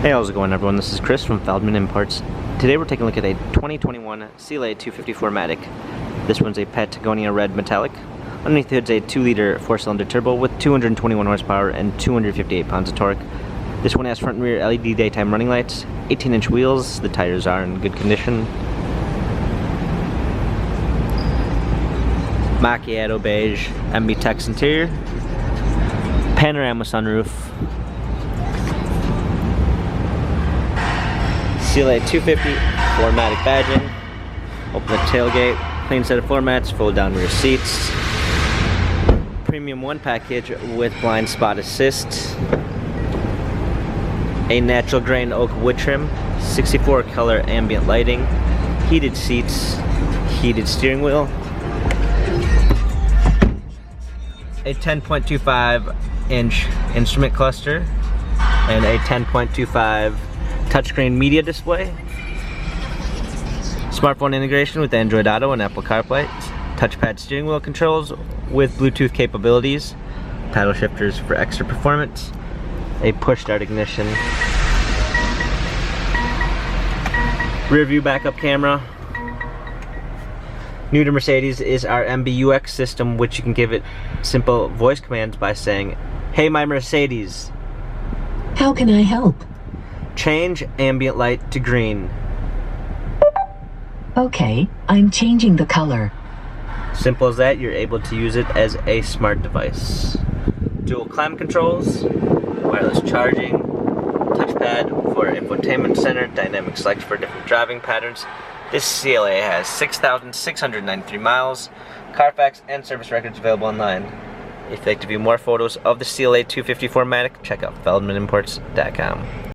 Hey, how's it going everyone? This is Chris from Feldmann Imports. Today we're taking a look at a 2021 CLA 250 4MATIC. This one's a Patagonia red metallic. Underneath the hood's a 2-liter 4-cylinder turbo with 221 horsepower and 258 pounds of torque. This one has front and rear LED daytime running lights, 18-inch wheels, the tires are in good condition. Macchiato beige MB Tex interior, panorama sunroof, CLA 250 4MATIC badging, open the tailgate, clean set of floor mats, fold down rear seats, premium 1 package with blind spot assist, a natural grain oak wood trim, 64 color ambient lighting, heated seats, heated steering wheel, a 10.25 inch instrument cluster, and a 10.25 touchscreen media display, smartphone integration with Android Auto and Apple CarPlay, touchpad steering wheel controls with Bluetooth capabilities, paddle shifters for extra performance, a push start ignition, rear view backup camera. New to Mercedes is our MBUX system, which you can give it simple voice commands by saying, "Hey my Mercedes, how can I help? Change ambient light to green." Okay, I'm changing the color. Simple as that. You're able to use it as a smart device. Dual climate controls, wireless charging, touchpad for infotainment center, dynamic select for different driving patterns. This CLA has 6,693 miles, Carfax and service records available online. If you'd like to view more photos of the CLA 250 4MATIC, check out feldmanimports.com.